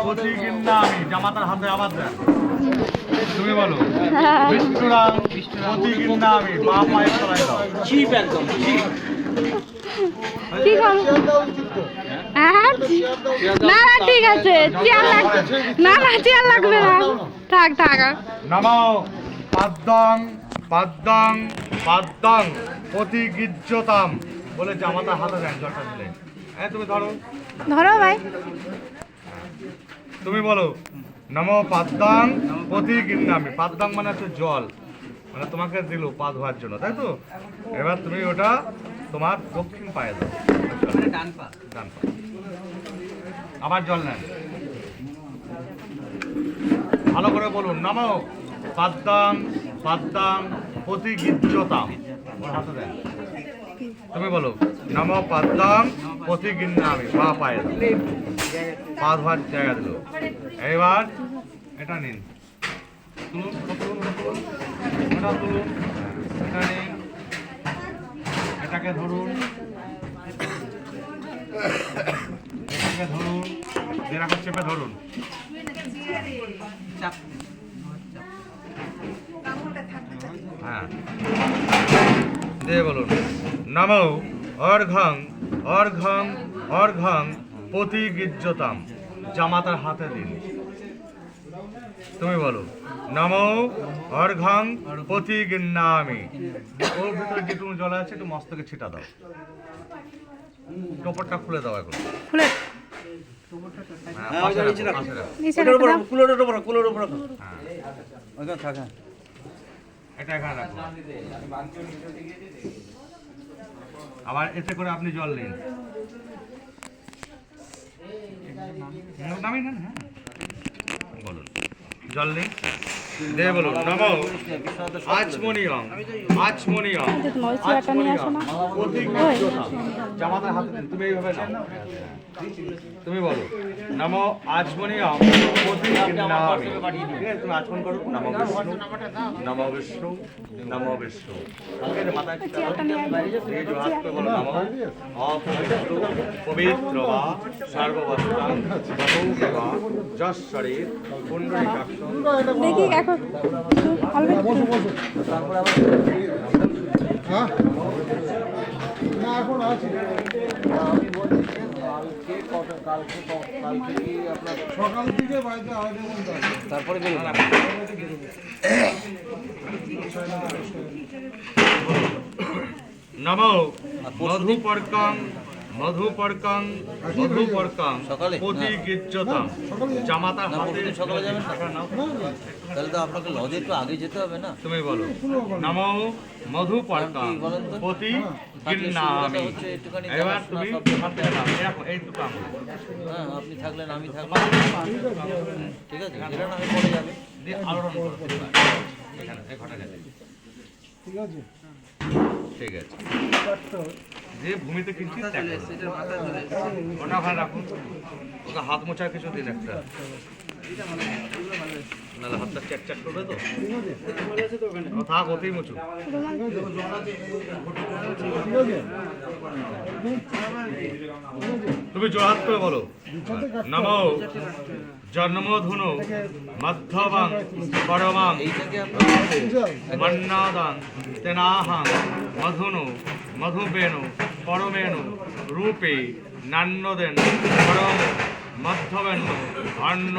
প্রতিগিন্নামি জামাতার হাতে আবার দেন। তুমি বলো বিষ্ণুরাম প্রতিগিন্নামি মা পায়ের তলায় দাও। চিপ একদম চিপ। কি করব? হ্যাঁ না না ঠিক আছে, চেয়ার লাগবে না, না চেয়ার লাগবে না, থাক থাক। নমো পাদ্যং পাদ্যং পাদ্যং প্রতিগিজ্যতাম বলে জামাতার হাতে দেন জলটা দিলে। হ্যাঁ তুমি ধরো ধরো ভাই। তুমি বলো নমো পাদ্যং প্রতিগিন্নামি। পাদ্যং মানে হচ্ছে জল, মানে তোমাকে দিল পা ধোয়ার জন্য, তাই তো? এবার তুমি ওটা তোমার দক্ষিণ পায়ে দাও, ডান পা। ডান পা। আবার জল নেন, ভালো করে বলুন নমো পাদ্যং পাদ্যং প্রতিগিজ্যতাম। হাতে দেন। তুমি বলো নমো পাদ্যং প্রতিগিন্নামি পা পায়ে দাও, পা ধোয়ার জায়গা দিল। এবার এটা নিন, তুলুন তুলুন তুলুন, এটা তুলুন, এটা নিন, এটাকে ধরুন, এটাকে ধরুন, যেরকম চেপে ধরুন। চাপ। হ্যাঁ দিয়ে বলুন নমো অর্ঘং অর্ঘং অর্ঘং প্রতিগিজ্যতাম জামাতার হাতে দিন। তুমি বলো নমো অর্ঘং প্রতিগিন্নামি। ওর ভিতরে যেটুকু জল আছে একটু মস্তকে ছিটা দাও, টোপরটা খুলে দাও এখন। খুলে হ্যাঁ, হ্যাঁ, পাশে ওইটা রাখো, নিচে রাখো। পাশে রাখো। নিচে ওটার উপর রাখো। কুলোর উপর কুলোর উপর রাখো। হ্যাঁ, ওইখানে থাক। হ্যাঁ এটা এখানে রাখো। আবার এতে করে আপনি জল নিন, নামিয়ে নেন। হ্যাঁ বলুন জল নিন, দিয়ে বলুন নমো আচমনিয়ং আচমনিয়ং এই যে তোমার ওই চেয়ারটা নিয়ে আসো না। প্রতিগিজ্যতাম জামাতার হাতে দিন। তুমি এইভাবে নাও, তুমি বলো নমো আচমনিয়ং প্রতিগিন্নামি। ঠিক আছে, তুমি আচমন করো নমো বিষ্ণু নমো বিষ্ণু নমো বিষ্ণু। ঠিক আছে, মাথায় টিকা দাও। এই যে হাত করে বলো নমো অপবিত্র পবিত্র বা সর্ববস্তাং গতৌ বা যশ শরীর পুণ্ডরীকাক্ষ। দেখি এখন অল্প একটু। সকাল থেকে বাড়িতে আয়োজন তারপরে বেরোবো। নমো মধুপর্কং মধুপর্কং মধুপর্কং সকালে? প্রতিগিজ্যতাম জামাতার না, হাতে। পরশুদিন সকালে যাবেন না? টাকা নাও। তাহলে তো আপনাকে লজে একটু আগে যেতে হবে না? তুমি বলো নমো মধুপর্কং কি বলেন তো? প্রতিগিন্নামি। হচ্ছে একটুখানি এবার দেখাশোনা তুমি সব। হাতে নাও, এরকম এই দুটো আঙুল। হ্যাঁ আপনি থাকলেন আমি থাকলাম, ঠিক আছে, এটা না আমি পরে যাবে। দিয়ে আলোড়ন করো এখানে, এই ঘটা গেছে। ঠিক আছে ঠিক আছে, যে ভূমিতে কিনছি ওটা ওখানে রাখুন। ওকে হাত মোছার কিছু দিন একটা, নাহলে হাতটা চ্যাট চ্যাট করবে তো। ও থাক, ওতেই মুছু। তুমি জোড়হাত করে বলো নমো জন্মধুনো মধ্যমাং পরমাং এইটাকে আপনার মন্নাদাং তেনাহাং মধুনো মধুবেণু পরমেণু রূপে নান্যদেন পরম মধ্যবেণ্য অন্ন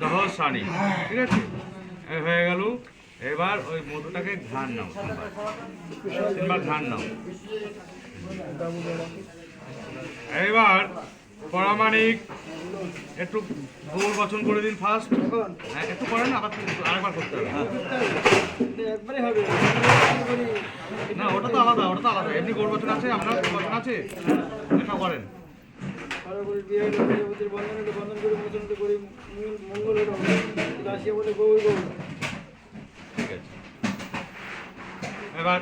দহসানি। ঠিক আছে, এই হয়ে গেল। এবার ওই মধুটাকে ঘ্রাণ নাও, তিনবার ঘ্রাণ নাও। এইবার পরামাণিক একটু গৌর বচন করে দিন ফার্স্ট। হ্যাঁ একটু করেন, আবার আরেকবার করতে হবে। না ওটা তো আলাদা, ওটা তো আলাদা। এমনি গৌর বচন আছে, আপনার গৌর বচন আছে, এটা করেন। ঠিক আছে, এবার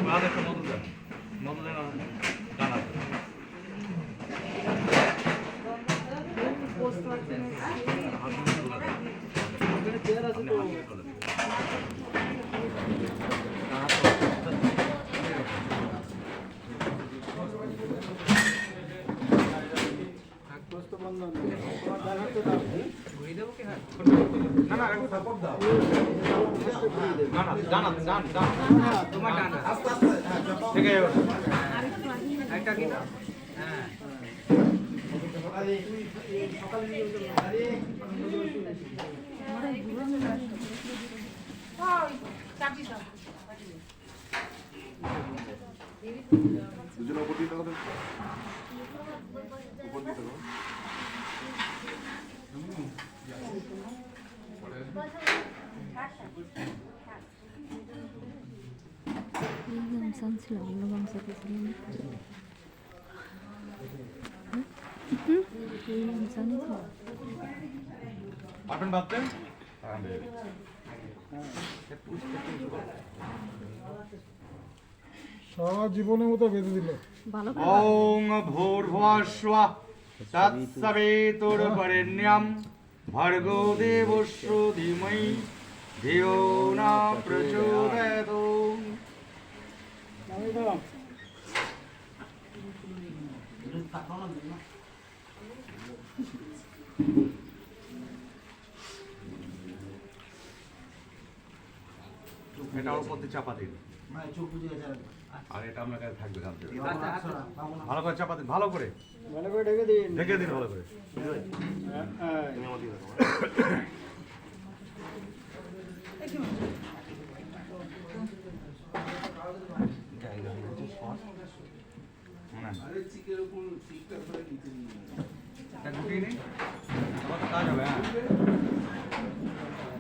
আলাদা একটা মধু দেন, মধু দেন গান আছে। না না একটু সাপোর্ট দাও। না না জানা তোমার ডানা আস্তে আস্তে ঠিক আছে একটা কি দাও হ্যাঁ পাঠন ভাবতেন সারা জীবনের মতো বেঁধে দিল। ওং ভূর্ভুবস্সুঃ তৎসবিতুর্বরেণ্যং ভর্গো দেবস্য ধীমহি ধিয়ো ন প্রচোদয়াৎ। এটা ওর মধ্যে চাপা দিন আর এটা আপনার কাছে থাকবে কালকে ভালো করে চাপা দিন ভালো করে ঢেকে দিন ভালো করে এটা গুটিয়ে নেই আবার কাজ হবে হ্যাঁ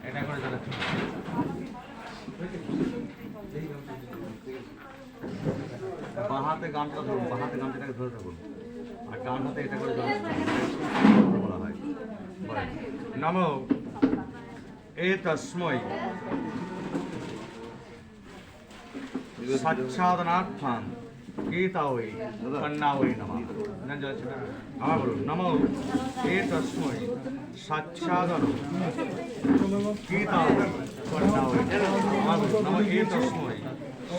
এটা করে চালাচ্ছি বাঁ হাতে গানটা ধরুন বাঁ হাতে গানটাকে ধরে থাকুন আর ডান হাতে এটা করে ধরে বলা হয় নমো এতস্मै সাচ্ছাদনার্থাং গীতাयै কন্যাयै নমঃ। আমার বলুন নমো এতস্मै সাচ্ছাদন গীতাयै কন্যাयै নমঃ। নমো এতস্मै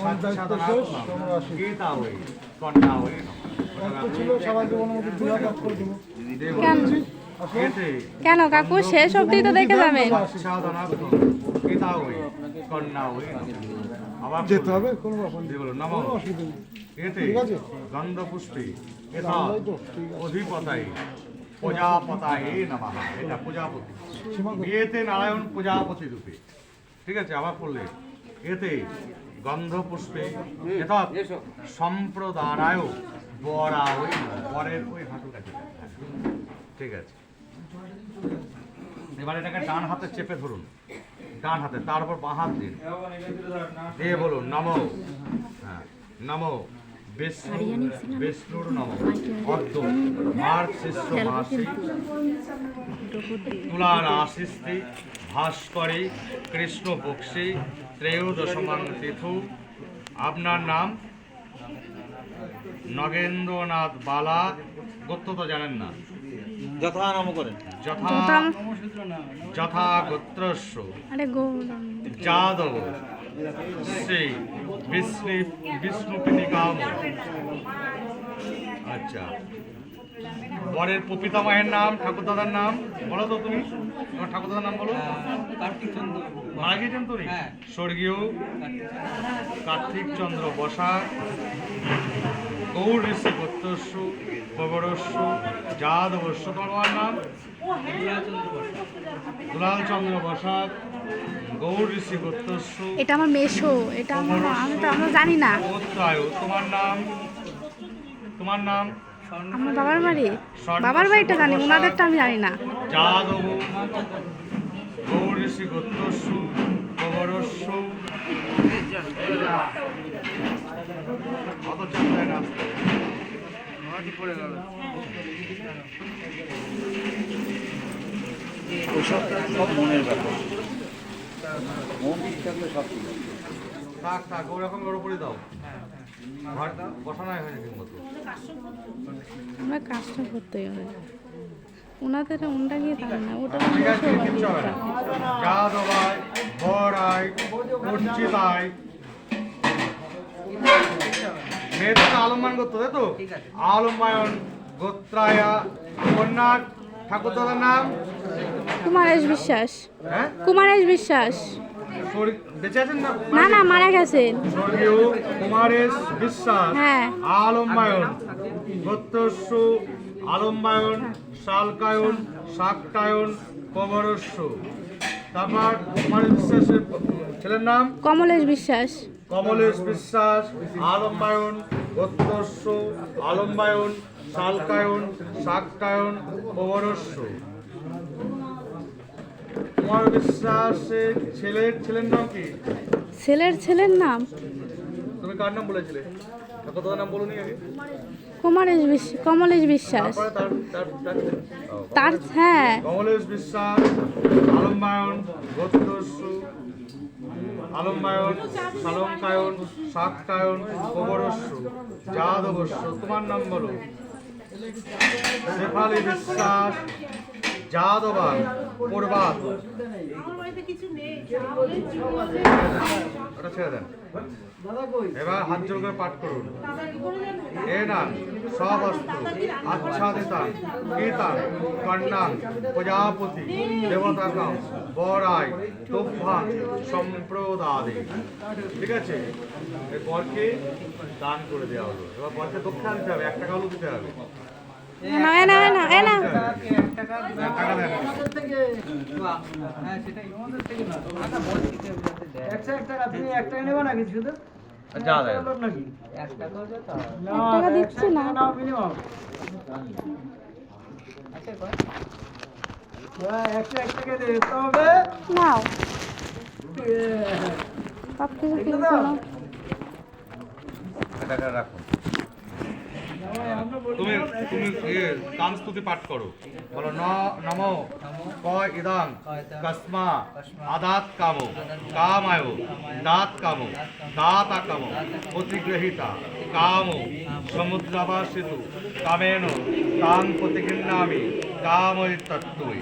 সাচ্ছাদনার্থাং গীতাयै কন্যাयै নমঃ। ছিল সারা জীবনের মতো দুই কাজ করে দেবো। কেন কাকু শেষ অবধি তো দেখে যাবেন। যেতে হবে কোনো ব্যাপার নেই, নম কোনো অসুবিধা নেই। এতে ঠিক আছে? গন্ধ পুষ্পে জানলাই তো, ঠিক আছে। অধিপতায় প্রজাপতায় নমঃ। এটা প্রজাপতি এতে নারায়ণ প্রজাপতি রূপে ঠিক আছে আবার পড়লে এতে গন্ধ পুষ্পে যথা সম্প্রদায় বরা ওই বরের ওই হাঁটু কাছে ঠিক আছে। এবার এটাকে ডান হাতে চেপে ধরুন ডান হাতে তারপর বাঁ হাত দিন দিয়ে বলুন নমো হ্যাঁ নমো বিষ্ণুর নমঃ। অদ্য মার্গ শিষ্য মাসি তুলা রাশিস্তি ভাস্করে কৃষ্ণ পক্ষে ত্রয়োদশমাং তিথু। আপনার নাম নগেন্দ্রনাথ বালা গোত্র তো জানেন না যথা নাম করেন যথা গোত্রস্য আরে গৌরম যাদব সেই বিষ্ণুপিনিকাম। আচ্ছা বরের পিতামহের নাম ঠাকুরদাদার নাম বলো তো তুমি তোমার ঠাকুরদাদার নাম বলো। কার্তিক চন্দ্র মারা গিয়েছেন তুমি স্বর্গীয় কার্তিক চন্দ্র বসাক গৌর ঋষি গোত্রস্য প্রবরস্য যাদবস্য। তোমার নাম দুলাল চন্দ্র বসাক গৌর ঋষি গোত্রস্য। এটা আমার মেশো, এটা আমরা জানি না। গোত্রায় তোমার নাম আমার বাবার বাড়ি, বাবার বাড়িটা জানি, ওনাদেরটা আমি জানি না। যাদব গৌর ঋষি গোত্রস্য প্রবরস্য। কত চাপড়ায় নাচতে পড়ে গেল। সব মনের ব্যাপার, মন ঠিক থাকলে সব ঠিক। থাক থাক ওরকম ওর উপরে দাও ঘরটা বসানোই হয়নি ঠিক মতো। আমরা কাজটা করতেই হবে, ওনাদের ওনটা গিয়ে জানি না ওটা। ঠিক আছে কিচ্ছু হবে না। যাদবায় বড়াই অর্চিতায় মেয়েটা আলম্বায়ন করতো তাই তো আলম্বায়ন গোত্রায়া কন্যা ঠাকুর দাদার নাম? কুমারেশ বিশ্বাস। হ্যাঁ, কুমারেশ বিশ্বাস। বেঁচে আছেন না? না না, মারা গেছেন। স্বর্গীয় কুমারেশ বিশ্বাস। হ্যাঁ। আলম্বায়ন, গোত্রস্য, আলম্বায়ন, শালকায়ন, শাক্তায়ন, কবরস্য। তারপর কুমারেশ বিশ্বাসের ছেলের নাম? কমলেশ বিশ্বাস। কমলেশ বিশ্বাস, আলম্বায়ন, গোত্রস্য, আলম্বায়ন, শালকায়ন, শাক্তায়ন, কবরস্য। কুমার বিশ্বাসের ছেলের নাম কি? ছেলের নাম তুমি কার নাম বলেছিলে? ঠাকুর দাদার নাম বলুনি আগে? কমলেশ বিশ্বাস। তারপরে তার হ্যাঁ। কমলেশ বিশ্বাস, আলম্বায়ন, গোত্রস্য, আলম্বায়ন, শালঙ্কায়ন, শাক্তায়ন, কবরস্য, যাদবস্য। তোমার নাম বলো? শেফালি বিশ্বাস, যাদবান, পূর্বাত। ওটা ছেড়ে দেন। এবার হাত জোর করে পাঠ করুন। এ নাম সবস্তু আচ্ছাদিতান গীতান কন্যান প্রজাপতি দেবতাকাম বরাই তোফান সম্প্রদাদে। ঠিক আছে, এই বরকে দান করে দেওয়া হলো। এবার বরকে দক্ষিণ আনতে হবে, 1 টাকা হলেও দিতে হবে। না না না এ না। টাকা দেন। যা দেয় এক টাকা দিচ্ছি না। নাও সব কিছু কিনতে নাও। টাকা রাখো। তুমি তুমি কাম স্তুতি পাঠ করো। বলো নমো ক ইদাং কসমা আদাত কামো কামায় দাত কামো দাতা কামো প্রতিগ্রহিতা কামো সমুদ্রাবাসিতু কামেন তাং প্রতিগৃহ্ণামি কাময় তত্ত্বই।